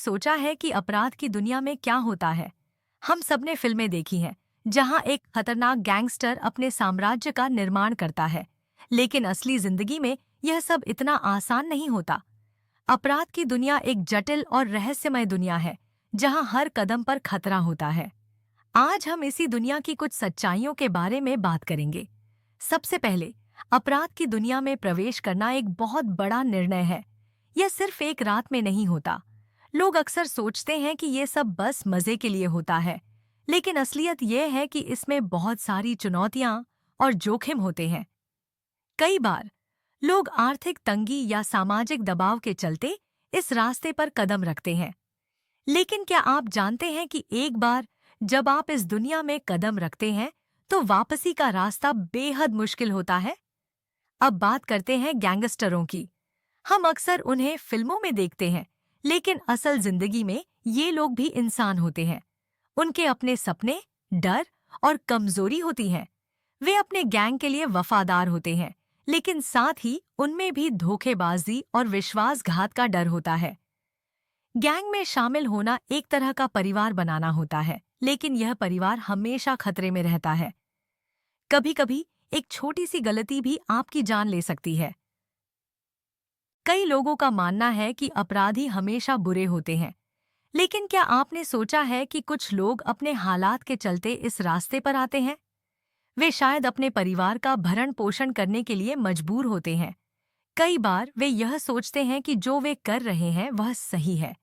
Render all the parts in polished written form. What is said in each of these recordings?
सोचा है कि अपराध की दुनिया में क्या होता है? हम सबने फिल्में देखी हैं, जहां एक खतरनाक गैंगस्टर अपने साम्राज्य का निर्माण करता है। लेकिन असली जिंदगी में यह सब इतना आसान नहीं होता। अपराध की दुनिया एक जटिल और रहस्यमय दुनिया है, जहां हर कदम पर खतरा होता है। आज हम इसी दुनिया की कुछ सच्चाइयों के बारे में बात करेंगे। सबसे पहले, अपराध की दुनिया में प्रवेश करना एक बहुत बड़ा निर्णय है। यह सिर्फ एक रात में नहीं होता। लोग अक्सर सोचते हैं कि ये सब बस मजे के लिए होता है, लेकिन असलियत यह है कि इसमें बहुत सारी चुनौतियां और जोखिम होते हैं। कई बार लोग आर्थिक तंगी या सामाजिक दबाव के चलते इस रास्ते पर कदम रखते हैं। लेकिन क्या आप जानते हैं कि एक बार जब आप इस दुनिया में कदम रखते हैं, तो वापसी का रास्ता बेहद मुश्किल होता है? अब बात करते हैं गैंगस्टरों की। हम अक्सर उन्हें फिल्मों में देखते हैं, लेकिन असल जिंदगी में ये लोग भी इंसान होते हैं। उनके अपने सपने, डर और कमजोरी होती हैं। वे अपने गैंग के लिए वफादार होते हैं, लेकिन साथ ही उनमें भी धोखेबाजी और विश्वासघात का डर होता है। गैंग में शामिल होना एक तरह का परिवार बनाना होता है, लेकिन यह परिवार हमेशा खतरे में रहता है। कभी-कभी एक छोटी सी गलती भी आपकी जान ले सकती है। कई लोगों का मानना है कि अपराधी हमेशा बुरे होते हैं, लेकिन क्या आपने सोचा है कि कुछ लोग अपने हालात के चलते इस रास्ते पर आते हैं? वे शायद अपने परिवार का भरण पोषण करने के लिए मजबूर होते हैं। कई बार वे यह सोचते हैं कि जो वे कर रहे हैं वह सही है।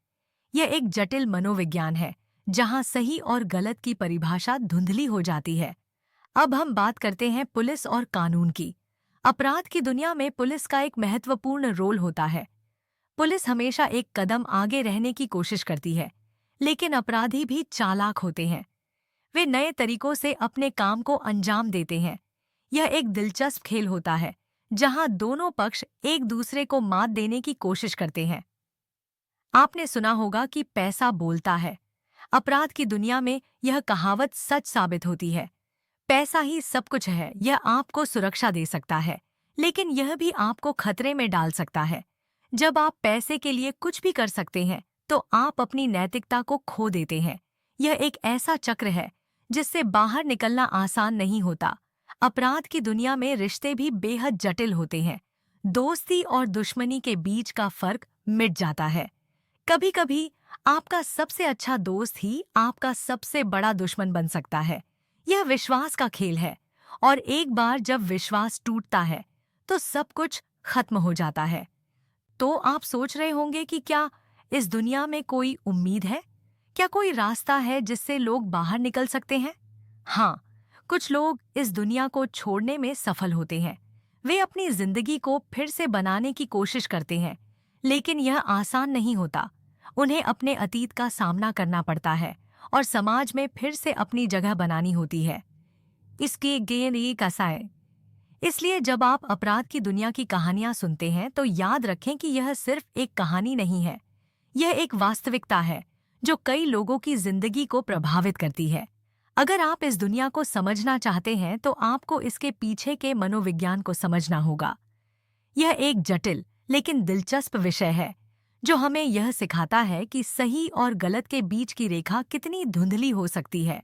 यह एक जटिल मनोविज्ञान है, जहां सही और गलत की परिभाषा धुंधली हो जाती है। अब हम बात करते हैं पुलिस और कानून की। अपराध की दुनिया में पुलिस का एक महत्वपूर्ण रोल होता है। पुलिस हमेशा एक कदम आगे रहने की कोशिश करती है, लेकिन अपराधी भी चालाक होते हैं। वे नए तरीकों से अपने काम को अंजाम देते हैं। यह एक दिलचस्प खेल होता है, जहां दोनों पक्ष एक दूसरे को मात देने की कोशिश करते हैं। आपने सुना होगा कि पैसा बोलता है। अपराध की दुनिया में यह कहावत सच साबित होती है। पैसा ही सब कुछ है। यह आपको सुरक्षा दे सकता है, लेकिन यह भी आपको खतरे में डाल सकता है। जब आप पैसे के लिए कुछ भी कर सकते हैं, तो आप अपनी नैतिकता को खो देते हैं। यह एक ऐसा चक्र है जिससे बाहर निकलना आसान नहीं होता। अपराध की दुनिया में रिश्ते भी बेहद जटिल होते हैं। दोस्ती और दुश्मनी के बीच का फर्क मिट जाता है। कभी-कभी आपका सबसे अच्छा दोस्त ही आपका सबसे बड़ा दुश्मन बन सकता है। यह विश्वास का खेल है, और एक बार जब विश्वास टूटता है, तो सब कुछ खत्म हो जाता है। तो आप सोच रहे होंगे कि क्या इस दुनिया में कोई उम्मीद है? क्या कोई रास्ता है जिससे लोग बाहर निकल सकते हैं? हाँ, कुछ लोग इस दुनिया को छोड़ने में सफल होते हैं। वे अपनी जिंदगी को फिर से बनाने की कोशिश करते हैं, लेकिन यह आसान नहीं होता। उन्हें अपने अतीत का सामना करना पड़ता है और समाज में फिर से अपनी जगह बनानी होती है। इसके गेन एक ऐसा है। इसलिए जब आप अपराध की दुनिया की कहानियां सुनते हैं, तो याद रखें कि यह सिर्फ एक कहानी नहीं है। यह एक वास्तविकता है जो कई लोगों की जिंदगी को प्रभावित करती है। अगर आप इस दुनिया को समझना चाहते हैं, तो आपको इसके पीछे के मनोविज्ञान को समझना होगा। यह एक जटिल लेकिन दिलचस्प विषय है, जो हमें यह सिखाता है कि सही और गलत के बीच की रेखा कितनी धुंधली हो सकती है।